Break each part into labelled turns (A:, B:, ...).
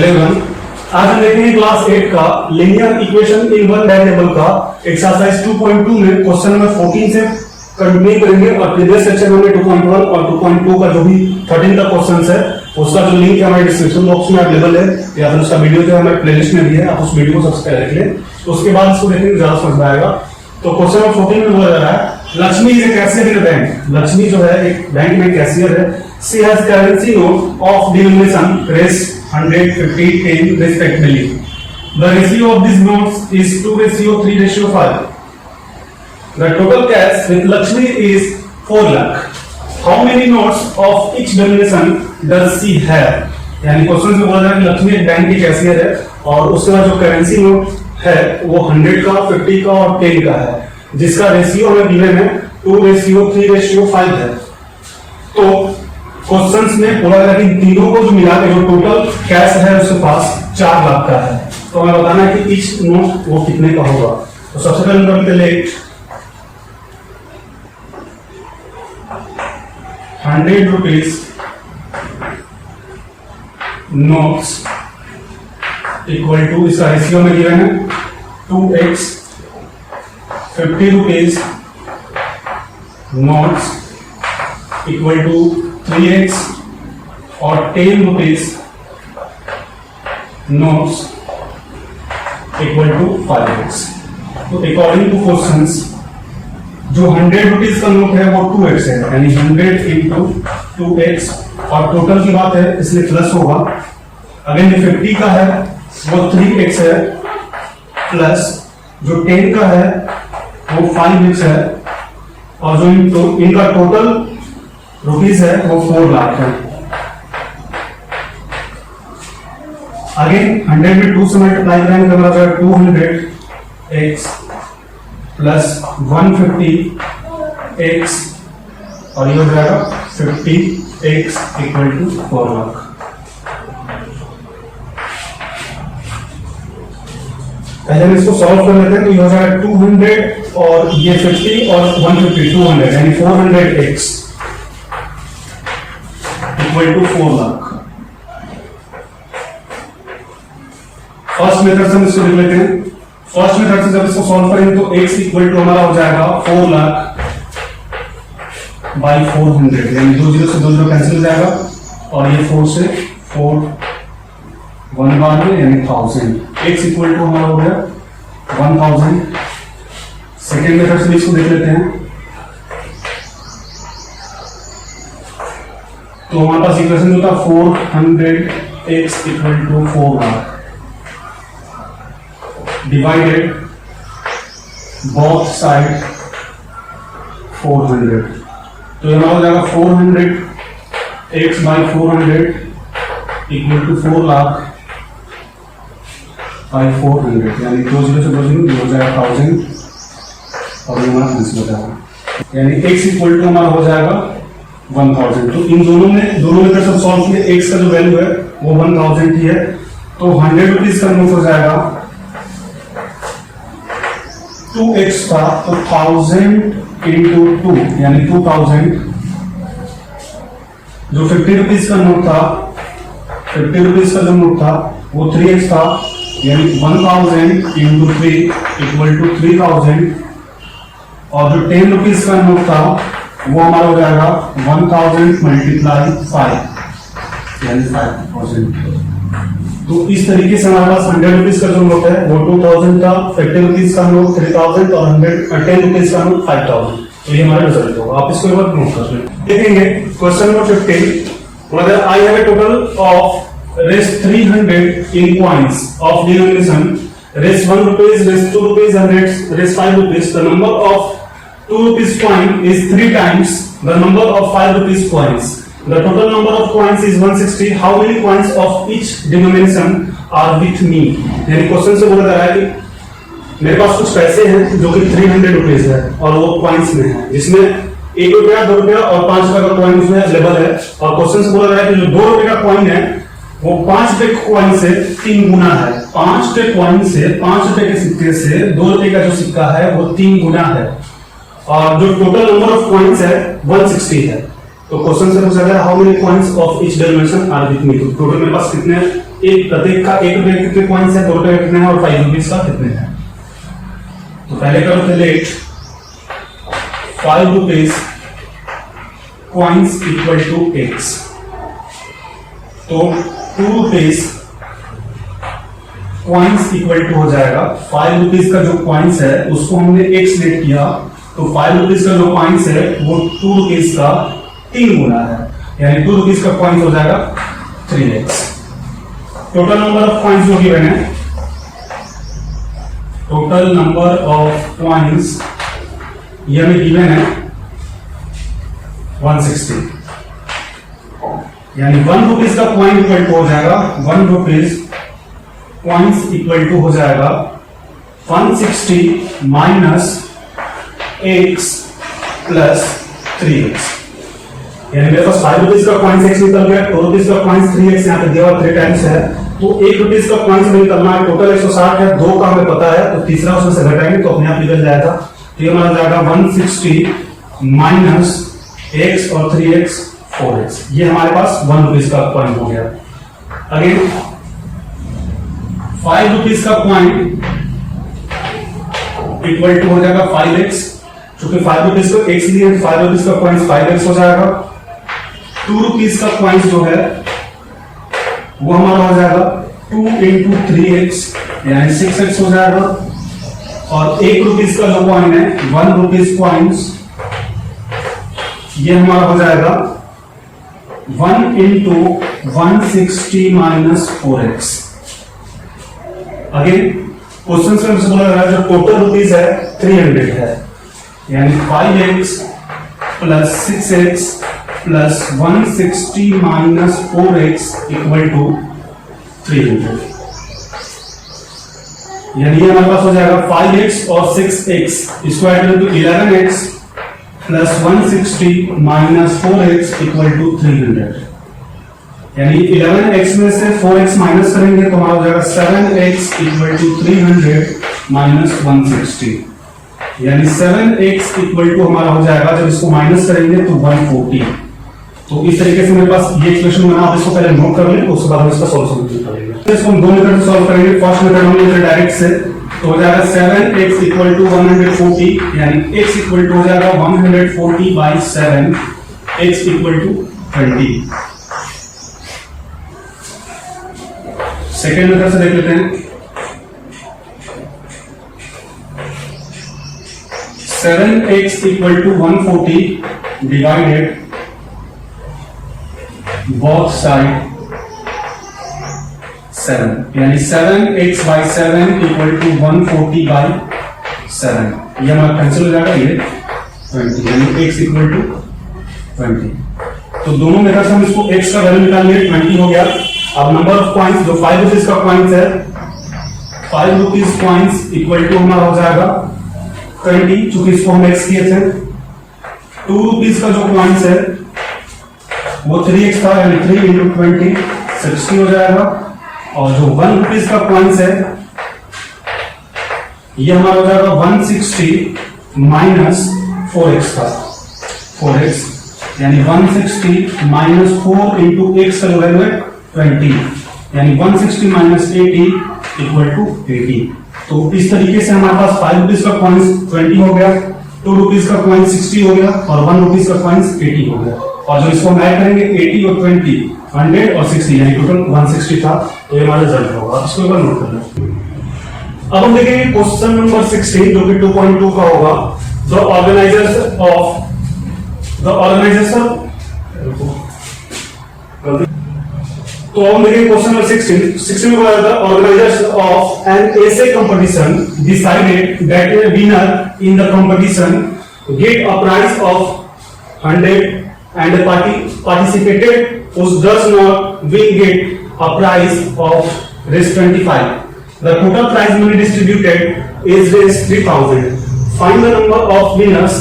A: 11 आज हम देखेंगे क्लास 8 का linear equation in one variable का एक्सरसाइज 2.2 में क्वेश्चन नंबर 14 से कंटिन्यू करेंगे और प्रीवियस सेक्शन में 2.1 और 2.2 का जो भी 13 का क्वेश्चन है उसका जो लिंक है हमारे डिस्क्रिप्शन बॉक्स में अवेलेबल है या फिर उसका वीडियो जो हमारे प्लेलिस्ट में भी है, आप उस वीडियो को सब्सक्राइब रख लें। तो उसके बाद इसको देखेंगे ज्यादा समझ में आएगा। तो क्वेश्चन नंबर 14 में बोला जा रहा है Lakshmi is a cashier in bank. Lakshmi जो है एक बैंक में कैशियर है। She has currency note of denomination रेस 100, 50, 10 respectively. The ratio of these notes is 2:3:5. The total cash with Lakshmi is 4 lakh. How many notes of each denomination does she have? यानी question में बोला जा रहा है कि लक्ष्मी एक बैंक की कैशियर है और उसके बाद जो करेंसी नोट है वो 100 का, 50 का और 10 का है, जिसका रेशियो हमें गिवन है 2:3:5 है। तो क्वेश्चंस में बोला गया कि तीनों को जो मिला के जो टोटल कैश है उसके पास 4 लाख का है। तो हमें बताना है कि ईच नोट वो कितने का होगा। तो सबसे पहले हम ले 100 रुपीज नोट्स इक्वल टू, इसका रेशियो में गिवन है 2x। 50 rupees notes equal to 3x और 10 rupees notes equal to 5x। तो अकॉर्डिंग टू क्वेश्चंस जो 100 रुपीज का नोट है वो 2x है, यानी 100 इंटू 2x और टोटल की बात है इसलिए प्लस होगा। अगेन जो 50 का है वो 3x है प्लस जो 10 का है वो 5x है और जो इनका टोटल रुपीज है वो 4 लाख है। अगेन 100 में 2 से मल्टीप्लाई करेंगे तो बराबर 200x प्लस 150x और ये हो जाएगा 50x इक्वल टू 4 लाख। पहले हम इसको सॉल्व कर लेते हैं। तो ये हो जाएगा 200 और ये 50 और 150 200 यानी 400x equal to 4 lakh. First method से हम इसको लिख लेते हैं। फर्स्ट मेथड से जब इसको सॉल्व करेंगे तो x इक्वल टू हमारा हो जाएगा 4 लाख बाई 400 यानी 2 0 से 2 0 कैंसिल हो जाएगा और ये 4 से 4 1 बार में यानी 1000। x इक्वल टू हमारा हो गया 1000। सेकेंड मेथड से इसको देख लेते हैं। तो हमारे पास इक्वेशन जो था 400x equal to 4 lakh divided both side 400। तो यह हो जाएगा 400x by 400 equal to 4 lakh by 400 यानी 2 0 से 2 0 हो जाएगा 1000 और ये हमारा कैंसिल हो जाएगा यानी x इक्वल टू हमारा हो जाएगा 1000। तो इन दोनों में सब सॉल्व किए x का जो वैल्यू है वो 1000 ही है। तो 100 रुपीज का नोट हो जाएगा 2x का तो 1000 इंटू 2 यानी 2000। जो 50 रुपीज का नोट था 50 रुपीज का जो नोट था वो 3x था यानी 1000 इंटू 3 इक्वल टू 3000 और जो 10 रुपीज का नोट था वो हमारा हो जाएगा 1000 मल्टीप्लाई 5 यानी 5000। तो इस तरीके से हमारे पास 100 रुपीज का जो नोट है वो 2000 का, 50 रुपीज का नोट 3000 और 10 रुपीज का नोट 5000। तो ये हमारा रिजल्ट होगा। आप इसको एक बार नोट कर लें। देखेंगे question number 15 whether I have a total of raise 300 in coins of denomination raise 1 rupees, raise 2 rupees and raise 5 rupees. The number of 2 rupees coin is 3 times the number of 5 rupees coins. The total number of coins is 160. How many coins of each denomination are with me? यानी question से बोला जा रहा है कि मेरे पास कुछ पैसे हैं जो कि 300 रुपीज है और वो कॉइन्स में है, जिसमें 1 रुपया, 2 रुपया और 5 रुपया का कॉइन उसमें अवेलेबल है। और क्वेश्चन से बोला जा रहा है कि जो 2 रुपये का कॉइन है वो 5 रुपए कॉइन से 3 गुना है। 5 रुपए कॉइन से 5 रुपए के सिक्के से 2 रुपए का जो सिक्का है वो 3 गुना है और जो टोटल नंबर ऑफ कॉइन्स है 160 है। तो क्वेश्चन से पूछा गया how many coins of each denomination are with me. तो टोटल मेरे पास कितने एक प्रत्येक का 1 रुपए कितने कॉइन्स है, 2 रुपए कितने हैं और 5 रुपीज का कितने हैं। तो पहले करो relate 5 rupees coins equal to X. तो 2 रुपीज कॉइन्स इक्वल टू हो जाएगा 5 रुपीज का जो कॉइन्स है उसको हमने एक्स लेट किया, तो 5 रुपीज का जो कॉइन्स है वो 2 रुपीज का 3 गुना है, यानी 2 रुपीज का कॉइन्स हो जाएगा 3x। Total number of coins जो गिवन है, टोटल नंबर ऑफ कॉइन्स ये हमें गिवन है 160, यानी 1 रुपीज का कॉइन इक्वल टू हो जाएगा 1 रुपीज कॉइन्स इक्वल टू हो जाएगा 160 माइनस x प्लस 3x। यानी मेरे पास 5 रुपीज का कॉइन्स x निकल गया, 2 रुपीज का कॉइन्स 3x यहाँ पे दिया हुआ 3 टाइम्स है, तो 1 रुपीज का कॉइन्स में निकलना है, टोटल 160 है, 2 का हमें पता है, तो तीसरा उसमें से घटाएंगे तो अपने आप निकल जाएगा। तो ये हमारा जाएगा 160 माइनस x और 3x 4x। ये हमारे पास 1 रुपीज का कॉइन हो गया। अगेन 5 रुपीज का कॉइन इक्वल टू हो जाएगा 5x, चूंकि 5 रुपीज को x लिए 5 रुपीज का कॉइन 5x हो जाएगा। 2 रुपीज का कॉइन जो है वो हमारा हो जाएगा 2 इंटू 3x यानी 6x हो जाएगा। और 1 रुपीज का जो कॉइन है 1 रुपीज कॉइन्स ये हमारा हो जाएगा 1 into 160 minus 4x। Again question में हमसे बोला जा रहा है जो टोटल रुपीज है 300 है, यानी 5x plus 6x plus 160 minus 4x equal to 300। यानी ये हमारे पास हो जाएगा 5x और 6x इसको ऐड करें तो 11x plus 160 minus 4x equal to 300। यानी 11x में से 4x माइनस करेंगे तो हमारा हो जाएगा 7x इक्वल टू 300 माइनस 160, यानी 7x इक्वल टू हमारा हो जाएगा जब इसको माइनस करेंगे तो 140। तो इस तरीके से मेरे पास ये एक्सप्रेशन बना, आप इसको पहले नोट कर लें, उसके बाद हम इसका सॉल्यूशन निकालेंगे। इसको हम दो मेथड से सॉल्व करेंगे। फर्स्ट मेथड हम लेंगे डायरेक्ट से, तो हो जाएगा 7x इक्वल टू 140, यानी x इक्वल टू हो जाएगा 140 by 7, x equal to 20। Second method से देख लेते हैं। 7x equal to 140 divided both side 7, यानी 7x by 7 equal to 140 by 7। ये हमारा कैंसिल हो जाएगा, ये 20, यानी x इक्वल टू 20। तो दोनों मेथड से हम इसको x का वैल्यू निकाल लिए, 20 हो गया। अब नंबर ऑफ कॉइन्स जो 5 रुपीज का कॉइन्स है, 5 रुपीज कॉइन्स इक्वल टू हमारा हो जाएगा 20, चूंकि इसको हम x किए थे। 2 रुपीज का जो कॉइन्स है वो 3x था, यानी 3 इंटू 20 60 हो जाएगा। और जो 1 रुपीज का कॉइन्स है ये हमारा हो जाएगा 160 माइनस 4x था, 4x, यानी 160 माइनस 4 इंटू x का जो वैल्यू है 20, यानी 160 माइनस 80 इक्वल टू 80। तो इस तरीके से हमारे पास 5 रुपीज का कॉइन्स 20 हो गया, 2 रुपीज का कॉइन 60 हो गया और 1 रुपीज का कॉइन 80 हो गया। और जो इसको हम ऐड करेंगे 80 और 20 100 और 60, यानी टोटल 160 था। तो ये हमारा रिजल्ट होगा, इसको एक बार नोट कर लें। अब हम देखेंगे क्वेश्चन नंबर 16 जो कि 2.2 का होगा। द ऑर्गेनाइजर्स तो हम देखेंगे क्वेश्चन नंबर 16 में बोला था organisers of an essay competition decided that a winner in the competition get a prize of 100 and the participated who does not win get a prize of ₹25. The total prize money distributed is ₹3000. Find the number of winners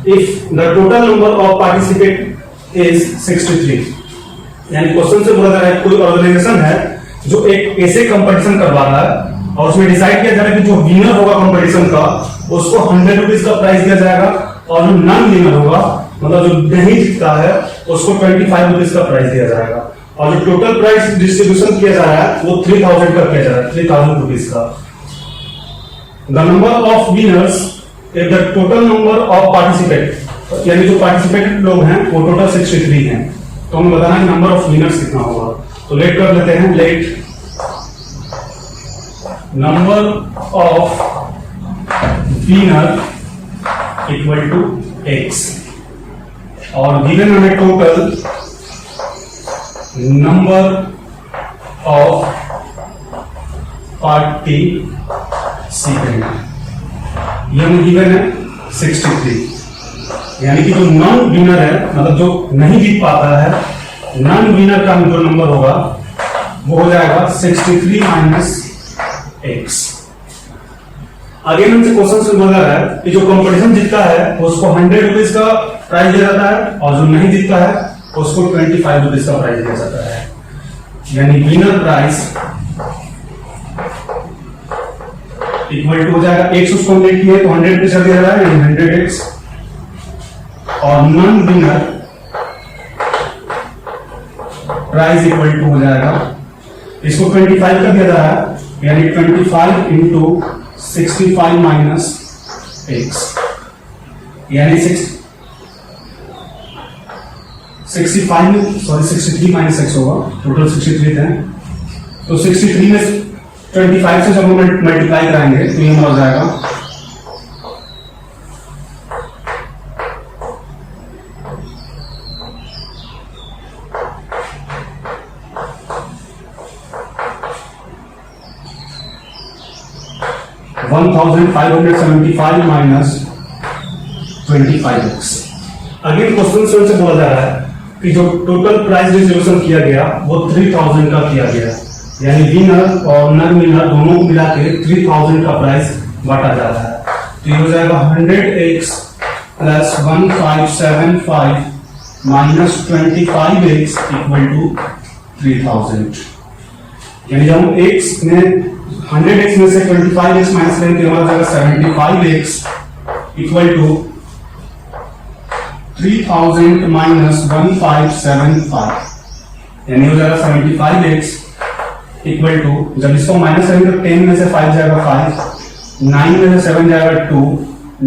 A: if the total number of participants is 63. यानी question से बोला जा रहा है कोई organisation है जो एक ऐसे कंपटीशन करवा रहा है और उसमें डिसाइड किया जा रहा है कि जो विनर होगा कंपटीशन का उसको 100 रुपीज का प्राइज दिया जाएगा और जो नॉन विनर होगा मतलब जो नहीं जीतता है उसको 25 रुपीज का प्राइस दिया जाएगा। और जो टोटल प्राइस डिस्ट्रीब्यूशन किया जा रहा है वो 3000 का किया जा रहा है, 3000 रुपीज का। The number of winners if the total number of participate, यानी जो पार्टिसिपेटेड लोग हैं वो टोटल 63 हैं, तो हमें बताना है नंबर ऑफ विनर्स कितना होगा। तो लेट कर लेते हैं, let number of winner equal to x, और गिवन हमें टोटल नंबर ऑफ पार्टिसिपेंट, ये हमें गिवन है 63, यानी कि जो नॉन विनर है, मतलब जो नहीं जीत पाता है, नॉन विनर का जो नंबर होगा वो हो जाएगा 63 माइनस x। अगेन हमसे क्वेश्चन बोला है कि जो कंपटीशन जीतता है उसको 100 रुपीज का प्राइज दिया जाता है, और जो नहीं जीतता है उसको 25 रुपीज का प्राइज दिया जाता है, यानी विनर प्राइस इक्वल टू हो जाएगा, x उसको हमने किया तो 100 रुपीज दिया जा रहा है, 100x, और non winner price equal to हो जाएगा, इसको 25 का दिया जा रहा है, यानी 25 इंटू 65 माइनस x, यानी 63 माइनस x होगा, टोटल 63 है, तो 63 में 25 से जब हम मल्टीप्लाई कराएंगे तो ये हो जाएगा 1575 माइनस 25x। अगेन क्वेश्चन से बोला जा रहा है कि जो टोटल प्राइस डिस्ट्रीब्यूशन किया गया वो 3000 का किया गया, यानी विनर और नॉन विनर दोनों को मिला के 3000 का प्राइस बांटा जा रहा है, तो ये हो जाएगा 100x plus 1575 minus 25x equal to 3000, यानी जब हम x में 100x में से 25x माइनस करेंगे तो हमारा जाएगा 75x इक्वल टू 3000 माइनस 1575, यानी हो जाएगा 75x इक्वल टू, जब इसको माइनस करेंगे तो 10 में से 5 जाएगा 5, 9 में से 7 जाएगा 2,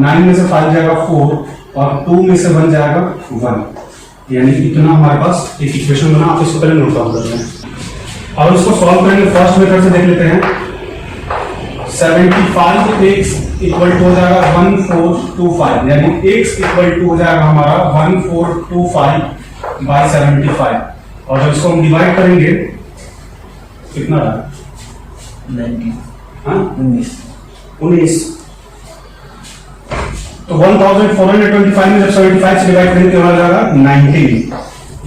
A: 9 में से 5 जाएगा 4, और 2 में से 1 जाएगा 1, यानी इतना हमारे पास एक इक्वेशन बना। आप इसको पहले नोट डाउन कर लें और इसको सॉल्व करेंगे। फर्स्ट मेथड से देख लेते हैं। 75x इक्वल टू हो जाएगा 1425, यानी x इक्वल टू हो जाएगा हमारा 1425 बाई 75, और जब इसको हम डिवाइड करेंगे कितना रहा 19, तो 1425 में जब 75 से डिवाइड करेंगे तो हो जाएगा 19।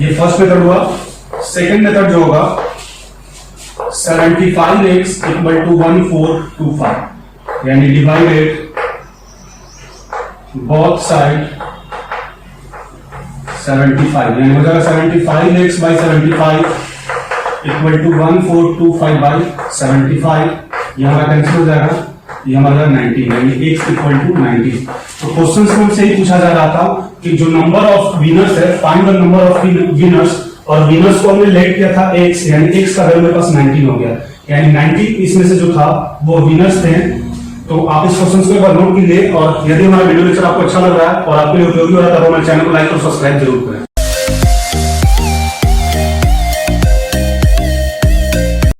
A: ये फर्स्ट मेथड हुआ। सेकंड मेथड जो होगा 75x इक्वल टू 1425, यानी डिवाइडेड बोथ साइड 75, यानी हो जाएगा 75x by 75 equal to 1425 by 75, ये हमारा कैंसिल हो जाएगा, ये हमारा 19, यानी x इक्वल टू 19। तो क्वेश्चन में हमसे ही पूछा जा रहा था कि जो नंबर ऑफ विनर्स है, find the number of winners, और विनर्स को हमने लेट किया था x, यानी x का वैल्यू मेरे पास 19 हो गया, यानी 90 इसमें से जो था वो विनर्स थे। तो आप इस क्वेश्चन को एक बार नोट कीजिए, और यदि हमारा वीडियो लेक्चर आपको अच्छा लग रहा है और आपके लिए उपयोगी हो रहा है तो हमारे चैनल को लाइक और सब्सक्राइब जरूर करें।